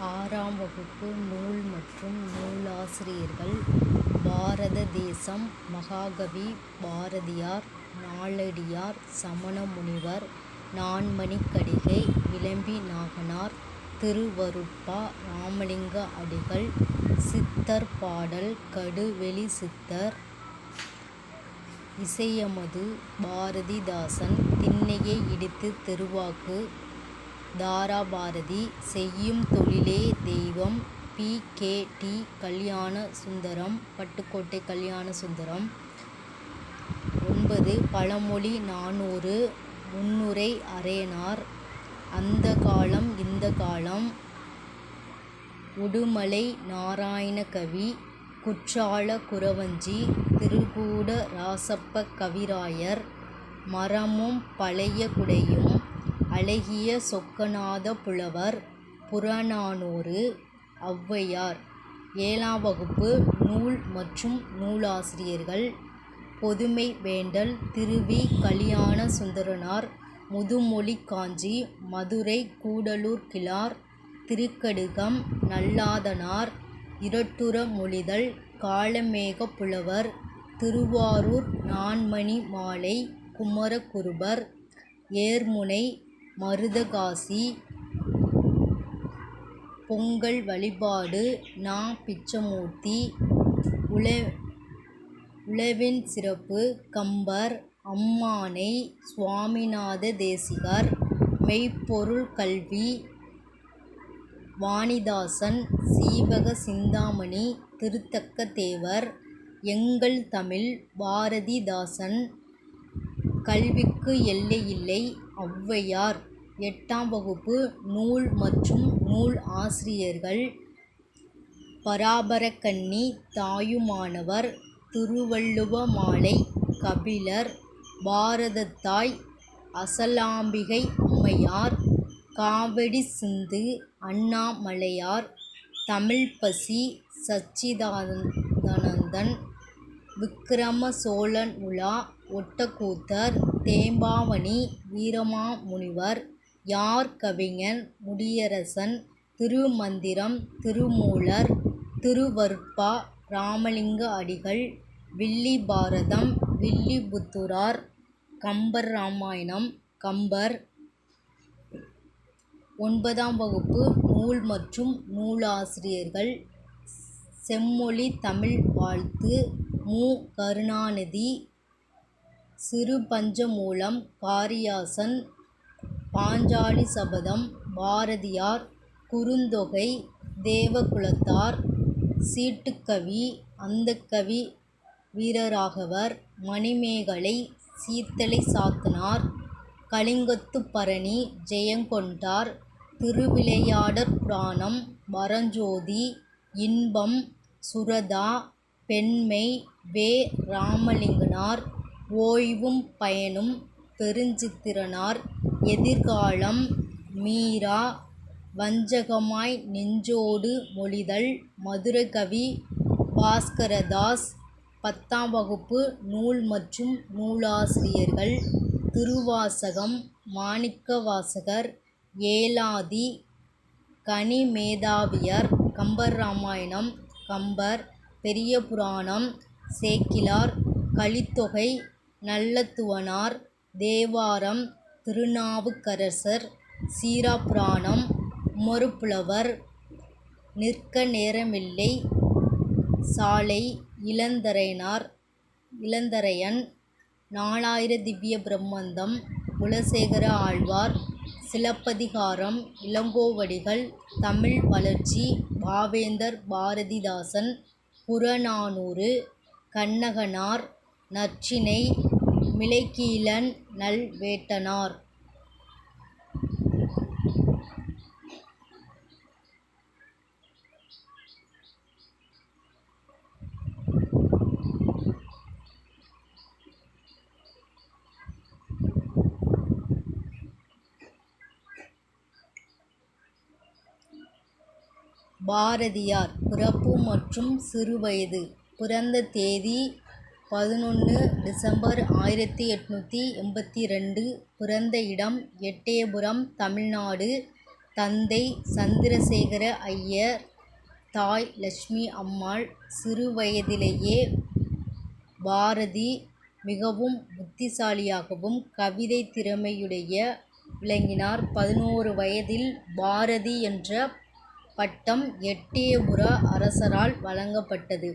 ஆறாம் வகுப்பு நூல் மற்றும் நூலாசிரியர்கள் பாரத தேசம் மகாகவி பாரதியார் நாலடியார் சமண முனிவர் நான்மணிக்கடிகை இளம்பி நாகனார் திருவருட்பா ராமலிங்க அடிகள் சித்தர் பாடல் கடுவெளி சித்தர் இசையமது பாரதிதாசன் திண்ணையை இடித்து தெருவாக்கு தாராபாரதி செய்யும் தொழிலே தெய்வம் B. K. D. Kalyana Sundaram Pattukkottai Kalyana Sundaram. 9. பழமொழி 400 முன்னுரை அரையனார். அந்த காலம் இந்த காலம் உடுமலை நாராயணகவி குற்றால குறவஞ்சி திருக்கூட ராசப்ப கவிராயர் மரமும் பழைய குடையும் அழகிய சொக்கநாத புலவர் புறநானூறு ஔவையார். 7ஆம் வகுப்பு நூல் மற்றும் நூலாசிரியர்கள் பொதுமை வேண்டல் திருவி கல்யாண சுந்தரனார் முதுமொழி காஞ்சி மதுரை கூடலூர் கிழார் திருக்கடுகம் நல்லாதனார் இரட்டுற மொழிதல் காளமேக புலவர் திருவாரூர் நான்மணி மாலை குமரகுருபர் ஏர்முனை மருதகாசி பொங்கல் வழிபாடு நா. பிச்சமூர்த்தி. உழவின் சிறப்பு கம்பர் அம்மானை சுவாமிநாத தேசிகர் மெய்ப்பொருள் கல்வி வாணிதாசன் சீவக சிந்தாமணி திருத்தக்க தேவர் எங்கள் தமிழ் பாரதிதாசன் கல்விக்கு எல்லையில்லை ஔவையார். 8ஆம் வகுப்பு நூல் மற்றும் நூல் ஆசிரியர்கள் பராபரக்கண்ணி தாயுமானவர் திருவள்ளுவ மாலை கபிலர் பாரதத்தாய் அசலாம்பிகை அம்மையார் காவடி சிந்து அண்ணாமலையார் தமிழ்ப்பசி சச்சிதானந்தன் விக்கிரம சோழன் உலா ஒட்டக்கூத்தர் தேம்பாவணி வீரமாமுனிவர் யார் கவிஞன் முடியரசன் திருமந்திரம் திருமூலர் திருவருட்பா ராமலிங்க அடிகள் வில்லி பாரதம் வில்லிபுத்தூரார் கம்பர் ராமாயணம் கம்பர். 9ஆம் வகுப்பு நூல் மற்றும் நூலாசிரியர்கள் செம்மொழி தமிழ் வாழ்த்து மு. கருணாநிதி சிறுபஞ்சமூலம் காரியாசன் பாஞ்சாலி சபதம் பாரதியார் குறுந்தொகை தேவகுலத்தார் சீட்டுக்கவி அந்தக்கவி வீரராகவர் மணிமேகலை சீத்தலை சாத்தனார் கலிங்கத்துப்பரணி ஜெயங்கொண்டார் திருவிளையாடற் புராணம் பரஞ்சோதி இன்பம் சுரதா பெண்மை வே. ராமலிங்கனார் ஓய்வும் பயனும் பெருஞ்சித்திரனார் எதிர்காலம் மீரா வஞ்சகமாய் நெஞ்சோடு மொழிதல் மதுரகவி பாஸ்கரதாஸ். 10ஆம் வகுப்பு நூல் மற்றும் நூலாசிரியர்கள் திருவாசகம் மாணிக்கவாசகர் ஏலாதி கனிமேதாவியர் கம்பர் ராமாயணம் கம்பர் பெரிய புராணம் சேக்கிழார் கலித்தொகை நல்லத்துவனார் தேவாரம் திருநாவுக்கரசர் சீறாப்புராணம் உமறுப்புலவர் நிற்க நேரமில்லை சாலை இளந்தரையன் 4000 திவ்ய பிரபந்தம் குலசேகர ஆழ்வார் சிலப்பதிகாரம் இளங்கோவடிகள் தமிழ் வளர்ச்சி பாவேந்தர் பாரதிதாசன் புறநானூறு கண்ணகனார் நற்றிணை மிளைக்கீழன் நல்வேட்டனார். பாரதியார் பிறப்பு மற்றும் சிறுவயது. பிறந்த தேதி 11 டிசம்பர் 1882. பிறந்த இடம் எட்டயபுரம் தமிழ்நாடு. தந்தை சந்திரசேகர ஐயர், தாய் லட்சுமி அம்மாள். சிறு வயதிலேயே பாரதி மிகவும் புத்திசாலியாகவும் கவிதை திறமையுடைய விளங்கினார். 11 வயதில் பாரதி என்ற பட்டம் எட்டயபுர அரசரால் வழங்கப்பட்டது.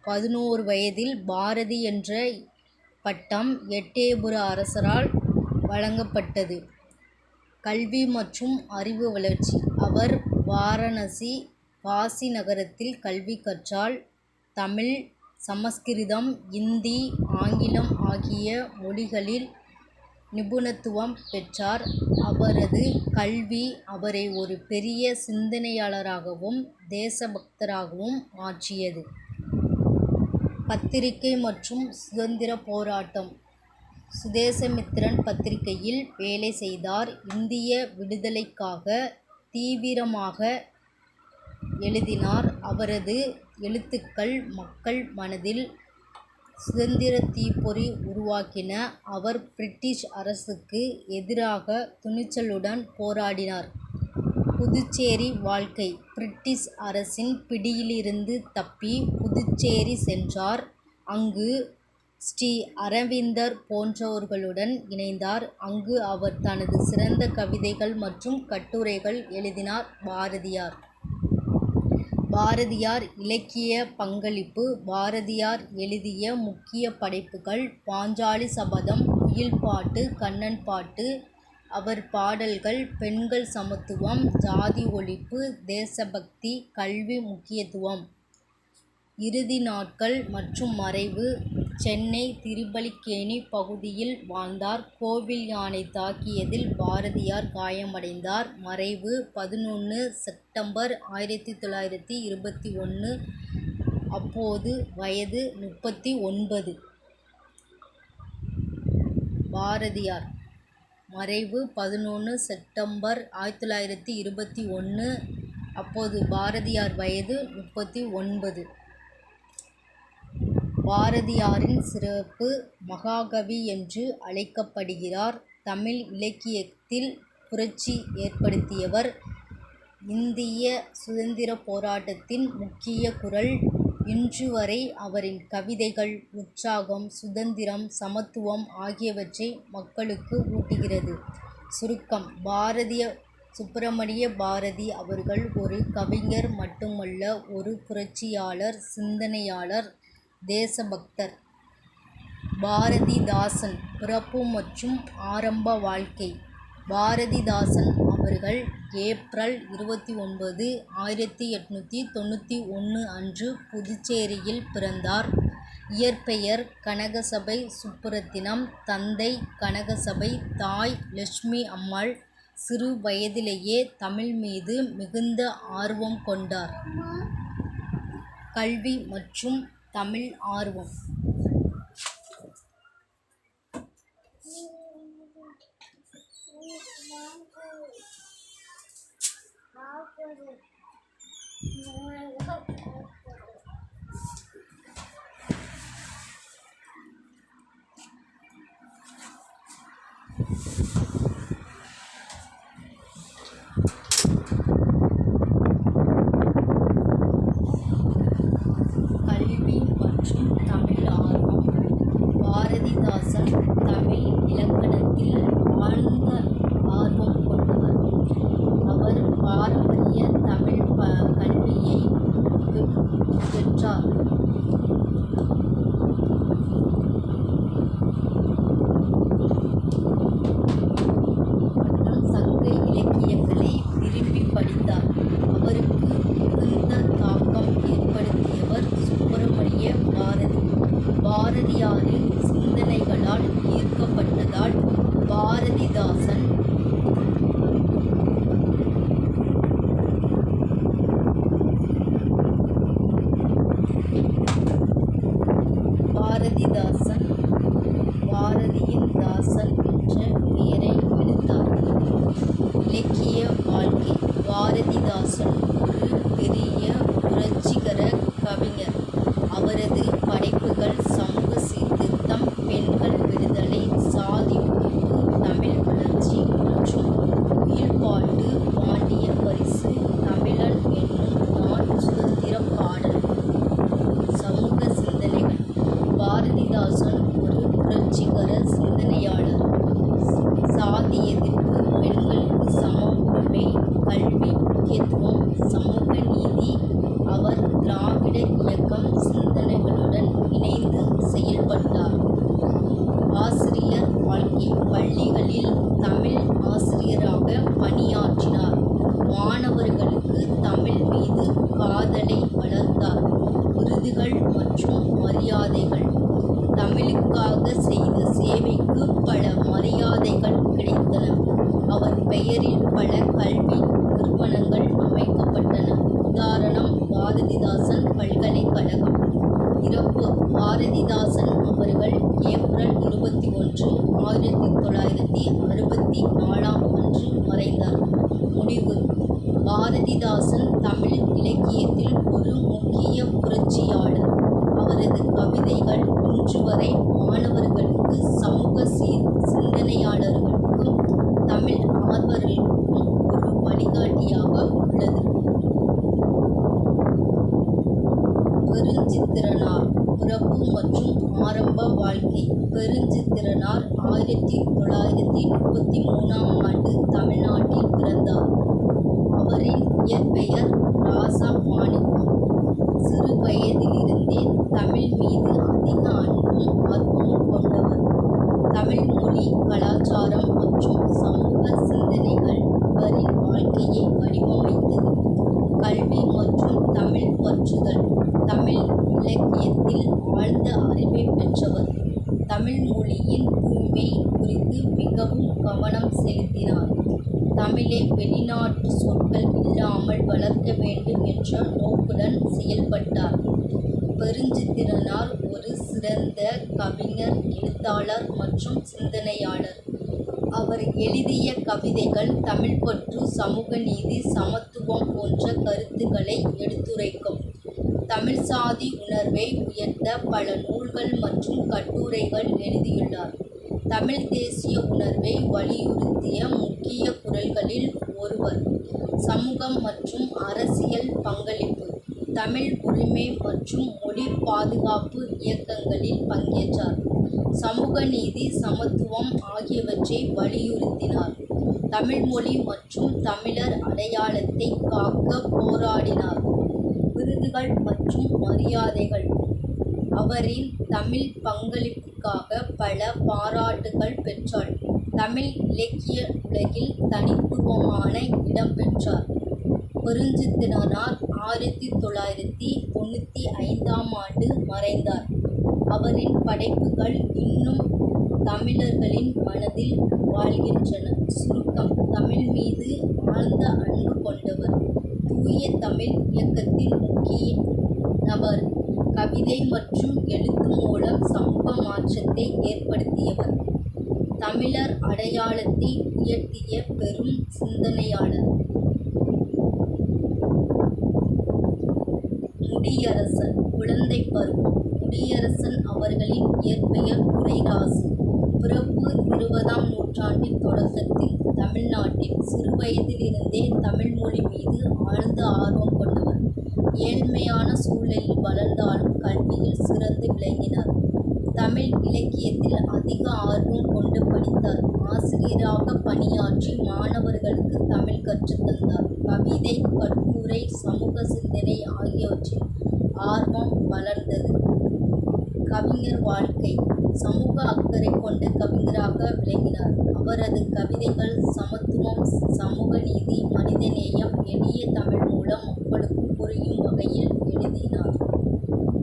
11 வயதில் பாரதி என்ற பட்டம் எட்டயபுர அரசரால் வழங்கப்பட்டது. கல்வி மற்றும் அறிவு வளர்ச்சி. அவர் வாரணாசி, காசி நகரத்தில் கல்வி கற்றார். தமிழ், சமஸ்கிருதம், இந்தி, ஆங்கிலம் ஆகிய மொழிகளில் நிபுணத்துவம் பெற்றார். அவரது கல்வி அவரை ஒரு பெரிய சிந்தனையாளராகவும் தேசபக்தராகவும் மாற்றியது. பத்திரிகை மற்றும் சுதந்திர போராட்டம். சுதேசமித்திரன் பத்திரிகையில் வேலை செய்தார். இந்திய விடுதலைக்காக தீவிரமாக எழுதினார். அவரது எழுத்துக்கள் மக்கள் மனதில் சுதந்திர தீப்பொறி உருவாக்கின. அவர் பிரிட்டிஷ் அரசுக்கு எதிராக துணிச்சலுடன் போராடினார். புதுச்சேரி வாழ்க்கை. பிரிட்டிஷ் அரசின் பிடியிலிருந்து தப்பி புதுச்சேரி சென்றார். அங்கு ஸ்ரீ அரவிந்தர் போன்றவர்களுடன் இணைந்தார். அங்கு அவர் தனது சிறந்த கவிதைகள் மற்றும் கட்டுரைகள் எழுதினார். பாரதியார் இலக்கிய பங்களிப்பு. பாரதியார் எழுதிய முக்கிய படைப்புகள் பாஞ்சாலி சபதம், குயில் பாட்டு, கண்ணன் பாட்டு. அவர் பாடல்கள் பெண்கள் சமத்துவம், ஜாதி ஒழிப்பு, தேசபக்தி, கல்வி முக்கியத்துவம். இறுதி நாட்கள் மற்றும் மறைவு. சென்னை திருவல்லிக்கேணி பகுதியில் வாழ்ந்தார். கோவில் யானை தாக்கியதில் பாரதியார் காயமடைந்தார். மறைவு 11 செப்டம்பர் 1921. அப்போது வயது 39. பாரதியார் மறைவு 11 செப்டம்பர் 1921. அப்போது பாரதியார் வயது 39. பாரதியாரின் சிறப்பு. மகாகவி என்று அழைக்கப்படுகிறார். தமிழ் இலக்கியத்தில் புரட்சி ஏற்படுத்தியவர். இந்திய சுதந்திர போராட்டத்தின் முக்கிய குரல். இன்று வரை அவரின் கவிதைகள் உற்சாகம், சுதந்திரம், சமத்துவம் ஆகியவற்றை மக்களுக்கு ஊட்டுகிறது. சுருக்கம். சுப்பிரமணிய பாரதி அவர்கள் ஒரு கவிஞர் மட்டுமல்ல, ஒரு புரட்சியாளர், சிந்தனையாளர், தேசபக்தர். பாரதிதாசன் பிறப்பு மற்றும் ஆரம்ப வாழ்க்கை. பாரதிதாசன் அவர்கள் ஏப்ரல் 29, 1891 அன்று புதுச்சேரியில் பிறந்தார். இயற்பெயர் கனகசபை சுப்புரத்தினம். தந்தை கனகசபை, தாய் லட்சுமி அம்மாள். சிறு வயதிலேயே தமிழ் மீது மிகுந்த ஆர்வம் கொண்டார். கல்வி மற்றும் தமிழ் ஆர்வம். கல்வி மற்றும் தமிழ் ஆர்வம். பாரதிதாசன் தமிழ் இலக்கணத்தில் ஆழ்ந்த ஆர்வம் கொண்டவர். அவர் பாரம்பரிய தமிழ் கல்வியை பெற்றார். மற்றும் சங்க இலக்கியங்களை விரும்பி படித்தார். அவருக்கு மிகுந்த தாக்கம் ஏற்படுத்தியவர் சுப்பிரமணிய பாரதி. பாரதியாரின் சிந்தனைகளால் ஈர்க்கப்பட்டதால் பாரதிதாசன் பாரதியின் தாசன் என்ற பெயரை எடுத்தார். இலக்கிய வாழ்க்கை. பாரதிதாசன் ஒரு சமூக நீதி. அவர் திராவிட இயக்கம் சிந்தனைகளுடன் இணைந்து செயல்பட்டார். ஆசிரியர் வாழ்க்கை. பள்ளிகளில் தமிழ் ஆசிரியராக பணியாற்றினார். மாணவர்களுக்கு தமிழ் மீது காதலை வளர்த்தார். விருதுகள் மற்றும் மரியாதைகள். தமிழுக்காக செய்த சேவைக்கு பல மரியாதைகள் கிடைத்தன. அவர் பெயரில் பல கல்வி நிறுவனங்கள் அமைக்கப்பட்டன. உதாரணம் பாரதிதாசன் பல்கலைக்கழகம். இறப்பு. பாரதிதாசன் அவர்கள் ஏப்ரல் 21, 1964 அன்று மறைந்தார். முடிவு. பாரதிதாசன் தமிழ் இலக்கியத்தில் ஒரு முக்கிய புரட்சியாளர். அவரது கவிதைகள் இன்று வரை மாணவர்களுக்கு, சமூக சிந்தனையாளர்களுக்கும், தமிழ் ஆர்வலர்களுக்கும் ஒரு வழிகாட்டியாக உள்ளது. பெருஞ்சித்திரனார். பிறப்பு மற்றும் ஆரம்ப வாழ்க்கை. பெருஞ்சித்திரனார் 1933ஆம் ஆண்டு தமிழ்நாட்டில் பிறந்தார். அவரின் இயற்பெயர் ராசமாணிக்கம். சிறு வயதிலிருந்தே தமிழ் மீது அதிக அன்பும் ஆர்வமும் கொண்டவர். தமிழ் மொழி, கலாச்சாரம் மற்றும் சமூக சிந்தனைகள் இவரின் வாழ்க்கையை வடிவமைத்தது. கல்வி மற்றும் தமிழ் பற்றுதல். தமிழ் இலக்கியத்தில் ஆழ்ந்த அறிவை பெற்றவர். தமிழ் மொழியின் தூய்மை குறித்து மிகவும் கவனம் செலுத்தினார். தமிழை வெளிநாட்டு சொற்கள் இல்லாமல் வளர்க்க வேண்டும் என்ற நோக்குடன் செயல்பட்டார். பெருஞ்சித்திரனார் ஒரு சிறந்த கவிஞர், எழுத்தாளர் மற்றும் சிந்தனையாளர். அவர் எழுதிய கவிதைகள் தமிழ்ப்பற்று, சமூக நீதி, சமத்துவம் போன்ற கருத்துக்களை எடுத்துரைக்கும். தமிழ் சாதி உணர்வை உயர்த்த பல நூல்கள் மற்றும் கட்டுரைகள் எழுதியுள்ளார். தமிழ் தேசிய உணர்வை வலியுறுத்திய முக்கிய குரல்களில் ஒருவர். சமூகம் மற்றும் அரசியல் பங்களிப்பு. தமிழ் உரிமை மற்றும் மொழி பாதுகாப்பு இயக்கங்களில் பங்கேற்றார். சமூக நீதி, சமத்துவம் ஆகியவற்றை வலியுறுத்தினார். தமிழ் மொழி மற்றும் தமிழர் அடையாளத்தை காக்க போராடினார். விருதுகள் மற்றும் மரியாதைகள். அவரின் தமிழ் பங்களிப்புக்காக பல பாராட்டுகள் பெற்றார். தமிழ் இலக்கிய உலகில் தனித்துவமான இடம் பெற்றார். பெருஞ்சித்திரனார் 1995ஆம் ஆண்டு மறைந்தார். அவரின் படைப்புகள் இன்னும் தமிழர்களின் மனதில் வாழ்கின்றன. சுருக்கம். தமிழ் மீது ஆழ்ந்த அன்பு கொண்டவர். தூய தமிழ் இயக்கத்தின் முக்கிய நபர். கவிதை மற்றும் எழுத்து மூலம் சமூக மாற்றத்தை ஏற்படுத்தியவர். தமிழர் அடையாளத்தை உயர்த்திய பெரும் சிந்தனையாளர். முடியரசன். குழந்தை பருவம். முடியரசன் அவர்களின் இயற்பெயர் துரைராசு. பிறப்பு 20ஆம் நூற்றாண்டின் தொடக்கத்தில் தமிழ்நாட்டில். சிறுவயதிலிருந்தே தமிழ் மொழி மீது ஆழ்ந்த ஆர்வம் கொண்டவர். ஏழ்மையான சூழலில் வளர்ந்தாலும் கல்வியில் சிறந்து விளங்கினார். தமிழ் இலக்கியத்தில் அதிக ஆர்வம் கொண்டு படித்தார். ஆசிரியராக பணியாற்றி மாணவர்களுக்கு தமிழ் கற்றுத்தந்தார். கவிதை, கட்டுரை, சமூக சிந்தனை ஆகியவற்றில் ஆர்வம் வளர்ந்தது. கவிஞர் வாழ்க்கை. சமூக அக்கறை கொண்ட கவிஞராக விளங்கினார். அவரது கவிதைகள் சமத்துவம், சமூக நீதி, மனிதநேயம், எளிய தமிழ் மூலம் மக்களுக்கு புரியும் வகையில் எழுதினார்.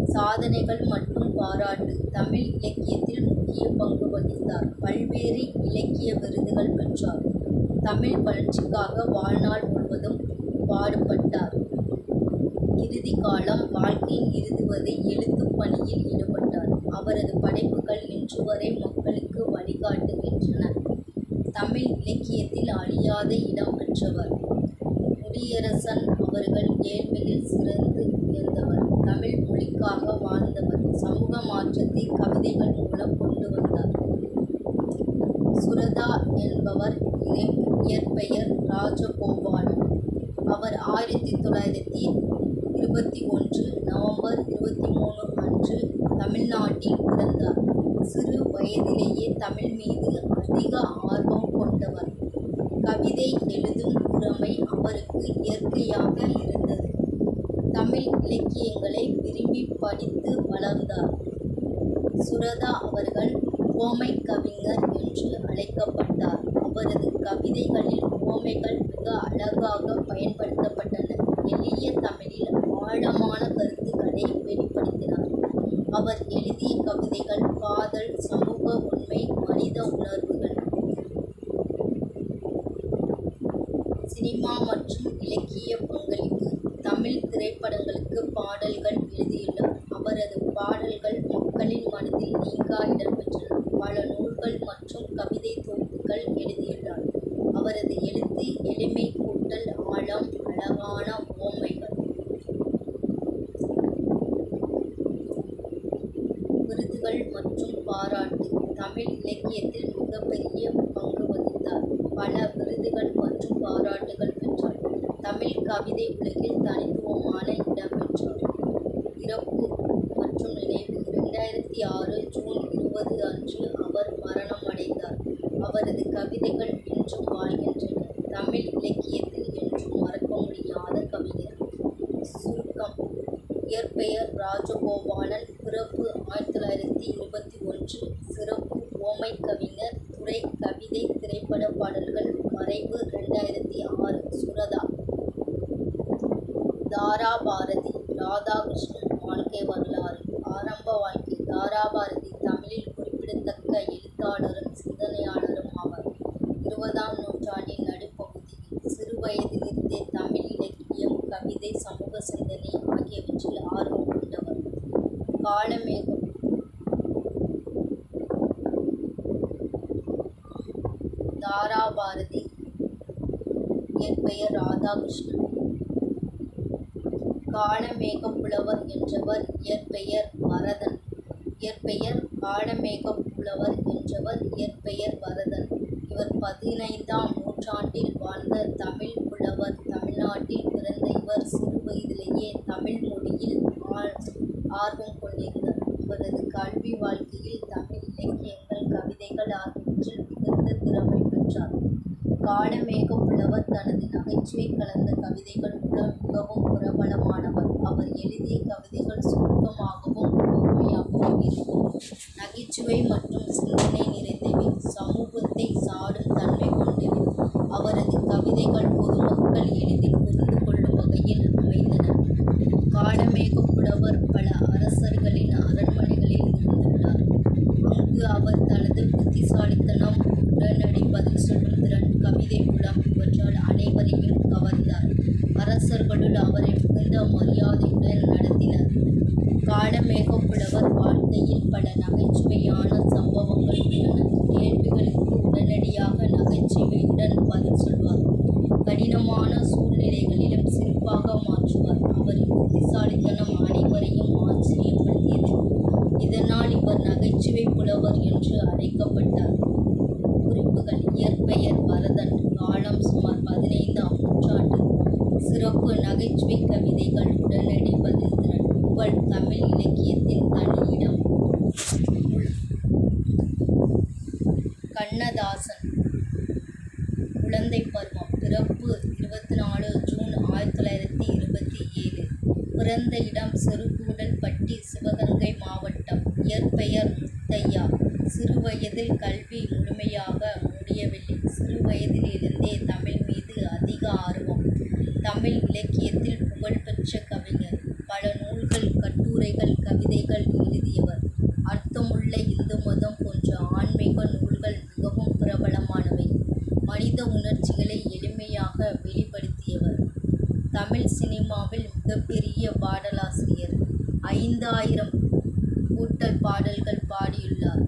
சாதனைகள் மற்றும் பாராட்டு. தமிழ் இலக்கியத்தில் முக்கிய பங்கு வகித்தார். பல்வேறு இலக்கிய விருதுகள் பெற்றார். தமிழ் வளர்ச்சிக்காக வாழ்நாள் முழுவதும் பாடுபட்டார். இறுதி காலம். வாழ்க்கையின் இறுதிவரை எழுத்துப் பணியில் ஈடுபட்டார். அவரது படைப்புகள் இன்று வரை மக்களுக்கு வழிகாட்டுகின்றன. தமிழ் இலக்கியத்தில் அழியாத இடம் பெற்றவர். முடியரசன் அவர்கள் ஏழ்மையில் சிறந்து உயர்ந்தவர். தமிழ் மொழிக்காக வாழ்ந்தவர். சமூக மாற்றத்தை கவிதைகள் மூலம் கொண்டு வந்தார். சுரதா என்பவர் இயற்பெயர் ராஜகோபாலன். அவர் 1921 நவம்பர் 23 அன்று தமிழ்நாட்டில் பிறந்தார். சிறு வயதிலேயே தமிழ் மீது அதிக ஆர்வம் கொண்டவர். கவிதை எழுதும் திறமை அவருக்கு இயற்கையாக இருந்தது. தமிழ் இலக்கியங்களை விரும்பி படித்து வளர்ந்தார். சுரதா அவர்கள் உவமை கவிஞர் என்று அழைக்கப்பட்டார். அவரது கவிதைகளில் உவமைகள் மிக அழகாக பயன்படுத்தப்பட்டன. எளிய தமிழில் ஆழமான கருத்துக்களை வெளிப்படுத்தினார். அவர் எழுதிய கவிதைகள் காதல், சமூக உண்மை, மனித உணர்வுகள். சினிமா மற்றும் இலக்கிய பங்களிப்பு. தமிழ் திரைப்படங்களுக்கு பாடல்கள் எழுதியுள்ளார். அவரது பாடல்கள் மக்களின் மனதில் நீங்கா இடம் பெற்றன. பல நூல்கள் மற்றும் கவிதை தொகுப்புகள் எழுதியுள்ளார். அவரது எழுத்து எளிமை, கூட்டல், ஆழம், அழகான உவமைகள். விருதுகள் மற்றும் பாராட்டு. தமிழ் இலக்கியத்தில் மிகப்பெரிய பங்கு வகித்தார். பல விருதுகள் மற்றும் பாராட்டுகள் பெற்றார். தமிழ் கவிதை உலகில் தனித்துவமான இடம் பெற்றார். இறப்பு மற்றும் நினைவு. 2006 ஜூன் 20 அன்று அவர் மரணமடைந்தார். அவரது கவிதைகள் இன்றும் வாழ்கின்றன. தமிழ் இலக்கியத்தில் என்றும் மறக்க முடியாத கவிஞர். சுருக்கம். இயற்பெயர் ராஜகோபாலன். பிறப்பு 1921. சிறப்பு உவமை கவிஞர். துறை கவிதை, திரைப்பட பாடல்கள். மறைவு 2006. சுரதா. தாராபாரதி ராதாகிருஷ்ணன். வாழ்க்கை வரலாறு. ஆரம்ப வாழ்க்கை. தாராபாரதி தமிழில் குறிப்பிடத்தக்க எழுத்தாளரும் சிந்தனையாளரும் ஆவார். 20ஆம் நூற்றாண்டின் நடுப்பகுதியில் சிறுவயதிலிருந்தே தமிழ் இலக்கியம், கவிதை, சமூக சிந்தனை ஆகியவற்றில் ஆர்வம் கொண்டவர். காளமேகம். தாராபாரதி இயற்பெயர் ராதாகிருஷ்ணன். காளமேகப் புலவர் என்றவர் இயற்பெயர் வரதன். இயற்பெயர் காளமேகப் புலவர் என்றவர் இயற்பெயர் வரதன். இவர் 15ஆம் நூற்றாண்டில் வாழ்ந்த தமிழ் புலவர். தமிழ்நாட்டில் பிறந்த இவர் சிறுவயதிலேயே தமிழ் மொழியில் ஆர்வம் கொண்டிருந்தார். இவரது கல்வி வாழ்க்கையில் தமிழ் இலக்கியங்கள், கவிதைகள் ஆகியவற்றில் மிகுந்த திறமை பெற்றார். காளமேகப் புலவர் தனது நகைச்சுவை கலந்த கவிதைகள் மூலம் மிகவும் பிரபலமானவர். அவர் எழுதிய கவிதைகள் சுருக்கமாகவும் கூர்மையாகவும் இருக்கும். நகைச்சுவை மற்றும் சிந்தனை நிறைந்தவை. சமூகத்தை சாடும் தன்மை கொண்டவை. அவரது கவிதைகள் பொதுமக்கள் எளிதில் புரிந்து கொள்ளும் வகையில் அமைந்தன. காளமேகப் புலவர் பல அரசர்களின் அரண்மனைகளில் இருந்துள்ளார். அங்கு அவர் தனது புத்திசாலித்தனம், உடனடி பதில் சொல்லும் திறன், கவிதை புலம் இவற்றால் அனைவரையும் கவர்ந்தார். அரசர்களுள் அவரை மிகுந்த மரியாதையுடன் நடத்தினர். காளமேகப் புலவர் வாழ்க்கையில் பல நகைச்சுவையான சம்பவங்கள் உள்ளன. கேள்விகளுக்கு உடனடியாக நகைச்சுவையுடன் பதில் சொல்வார். கடினமான சூழ்நிலைகளிலும் சிறப்பாக மாற்றுவார். அவரின் புத்திசாலித்தனம் அனைவரையும் ஆச்சரியப்படுத்தியது. இதனால் இவர் நகைச்சுவை புலவர் என்று அழைக்கப்பட்டார். குறிப்புகள். இயற்பெயர் வரதன். காலம் சுமார் 15ஆம் நூற்றாண்டு. சிறப்பு நகைச்சுவை கவிதைகள், உடனடி பதில் திறன். புகழ். தமிழ் இலக்கியத்தின் தனி இடம். கண்ணதாசன். குழந்தை பருவம். பிறப்பு 24 ஜூன் 1927. பிறந்த இடம் சிறுகூடல்பட்டி, சிவகங்கை மாவட்டம். இயற்பெயர் முத்தையா. சிறுவயதில் கல்வி முழுமையாக முடியவில்லை. சிறுவயதிலிருந்தே தமிழ் மீது அதிக ஆர்வம். தமிழ் இலக்கியத்தில் புகழ்பெற்ற கவிஞர். பல நூல்கள், கட்டுரைகள், கவிதைகள் எழுதியவர். அர்த்தமுள்ள இந்து மதம் போன்ற ஆன்மீக நூல்கள் மிகவும் பிரபலமானவை. மனித உணர்ச்சிகளை எளிமையாக வெளிப்படுத்தியவர். தமிழ் சினிமாவில் மிகப்பெரிய பாடலாசிரியர். 5000 கூட்டல் பாடல்கள் பாடியுள்ளார்.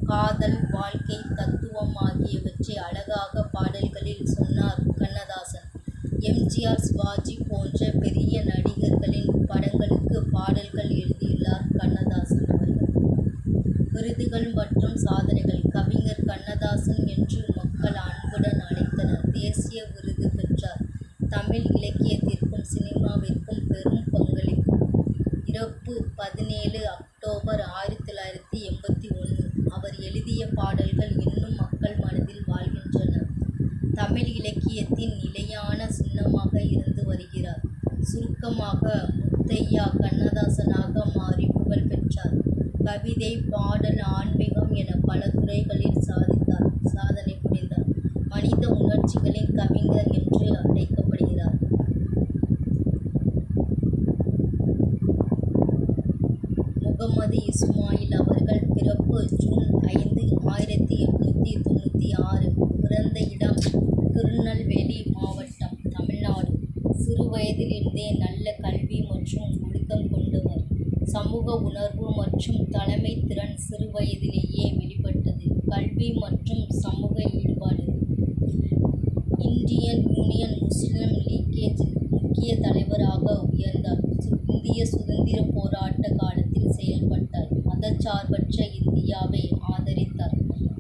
காதல், வாழ்க்கை, தத்துவம் ஆகியவற்றை அழகாக பாடல்களில் சொன்னார் கண்ணதாசன். எம்.ஜி.ஆர்., சிவாஜி போன்ற பெரிய நடிகர்களின் படங்களுக்கு பாடல்கள் எழுதியுள்ளார் கண்ணதாசன் அவர்கள். விருதுகள் மற்றும் சாதனைகள். கவிஞர் கண்ணதாசன் என்று மக்கள் அன்புடன் அழைத்தனர். தேசிய விருது பெற்றார். தமிழ் இலக்கியத்திற்கும் சினிமாவிற்கும் பெரும் பங்களிப்பு. இறப்பு 17 அக்டோபர் 1981. அவர் எழுதிய பாடல்கள் இன்னும் மக்கள் மனதில் வாழ்கின்றன. தமிழ் இலக்கியத்தின் நிலையான சின்னம் சுருக்கமாக முத்தையா கண்ணதாசனாக மாறி புகழ் பெற்றார். கவிதை, பாடல், ஆன்மீகம் என பல துறைகளில் சாதனை புரிந்தார். மனித உணர்ச்சிகளின் கவிஞர் என்று அழைக்கப்படுகிறார். முகமது இஸ்மாயில் அவர்கள் பிறப்பு ஜூன் 5, 1896. பிறந்த இடம் திருநெல்வேலி மாவட்டம், தமிழ்நாடு. சிறு வயதிலிருந்தே நல்ல கல்வி மற்றும் ஒழுக்கம் கொண்டவர். சமூக உணர்வு மற்றும் தலைமை திறன் சிறு வயதிலேயே வெளிப்பட்டது. கல்வி மற்றும் சமூக ஈடுபாடு. இந்தியன் யூனியன் முஸ்லிம் லீக்கில் முக்கிய தலைவராக உயர்ந்தார். இந்திய சுதந்திர போராட்ட காலத்தில் செயல்பட்டார். மதச்சார்பற்ற இந்தியாவை ஆதரித்தார்.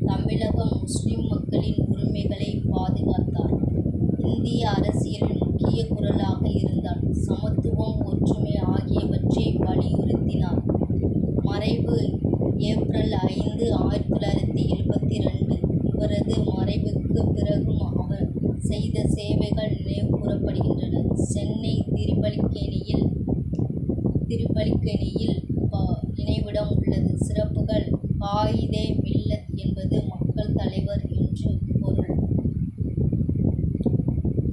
தமிழக முஸ்லிம் மக்களின் உரிமைகளை பாதுகாத்தார். இந்திய அரசியலில் முக்கிய குரலாக இருந்தார். சமத்துவம், ஒற்றுமை ஆகியவற்றை வலியுறுத்தினார். மறைவு ஏப்ரல் 5, 1972. இவரது மறைவுக்கு பிறகும் அவர் செய்த சேவைகள் நினைவுகூரப்படுகின்றன. சென்னை திருவல்லிக்கேணியில் நினைவிடம் உள்ளது. சிறப்புகள்: காயிதே மில்லத் என்பது மக்கள் தலைவர் என்று பொருள்.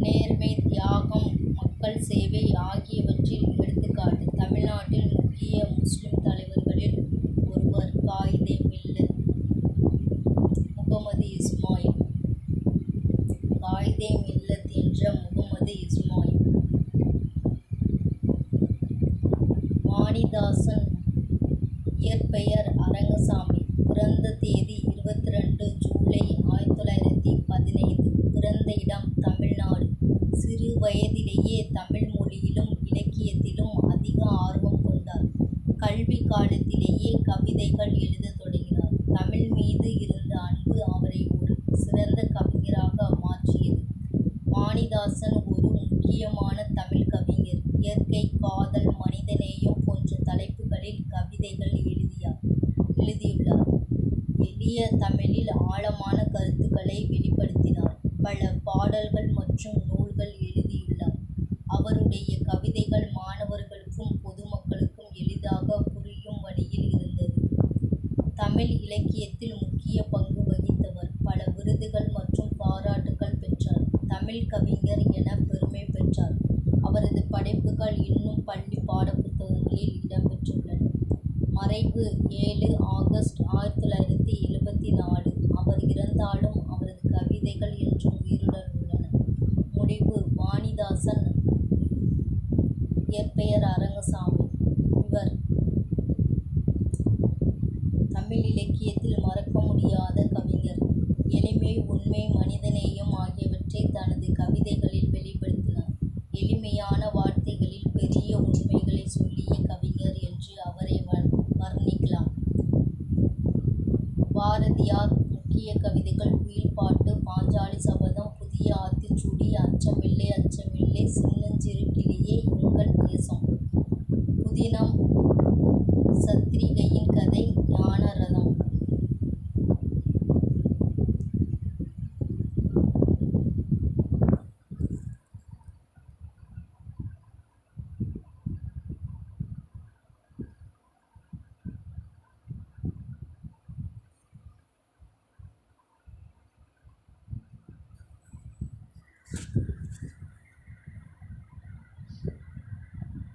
நேர்மை, தியாகம், மக்கள் சேவை ஆகியவற்றில் எடுத்துக்காட்டு. தமிழ்நாட்டில் முக்கிய முஸ்லிம் தலைவர்களில் ஒருவர் காயிதே மில்லத் முகமது இஸ்மாயில். காயிதே மில்லத் என்ற முகமது இஸ்மாயில். வாணிதாசன் இயற்பெயர் அரங்கசாமி. பிறந்த தேதி 22 ஜூலை 1915. பிறந்த இடம் தமிழ்நாடு. சிறு வயதிலேயே தமிழ் மொழியிலும் இலக்கியத்திலும் அதிக ஆர்வம் கொண்டார். கல்வி காலத்திலேயே கவிதைகள் எழுதத் தொடங்கினார். தமிழ் மீது இருந்த அன்பு அவரை ஒரு சிறந்த கவிஞராக மாற்றியது. வாணிதாசன் ஒரு முக்கியமான தமிழ் கவிஞர். இயற்கை, காதல், மனிதநேயம் போன்ற தலைப்புகளில் கவிதைகள் எழுதியுள்ளார். எளிய தமிழில் ஆழமான கருத்துக்களை வெளிப்படுத்தினார். பல பாடல்கள் மற்றும் நூல்கள் எழுதியுள்ளார். அவருடைய கவிதைகள் மாணவர்களுக்கும் பொதுமக்களுக்கும் எளிதாக புரியும் வழியில் இருந்தது. தமிழ் இலக்கியத்தில் முக்கிய பங்கு வகித்தவர். பல விருதுகள் மற்றும் பாராட்டுகள் பெற்றார். தமிழ் கவிஞர் என பெருமை பெற்றார். அவரது படைப்புகள் இன்னும் பள்ளி பாடப்புத்தகங்களில் இடம்பெற்றுள்ளன. மறைவு 7 ஆகஸ்ட் 1974. அவர் இறந்தாலும் அவரது கவிதைகள் என்றும் உயிருடன் உள்ளன. முடிவு: வாணிதாசன் இயற்பெயர் அரங்கசாமி. இவர் தமிழ் இலக்கியத்தில் மறக்க முடியாத கவிஞர். எளிமை, உண்மை, மனிதநேயம் ஆகியவற்றை தனது கவிதைகளில் வெளிப்படுத்தினார். எளிமையான வார்த்தைகளில் பெரிய உண்மைகளை சொல்லிய கவிஞர் என்று அவரை வர்ணிக்கலாம். பாரதியார் முக்கிய கவிதைகள்: குயில்பாட்டு, பாஞ்சாலி சபதம், புதிய ஆத்திச்சூடி, அச்சமில்லை அச்சமில்லை, சின்னஞ்சிறு கிளியே, எங்கள் தேசம், புதினம், சத்திரிகையின் கதை, ஞானரதம்.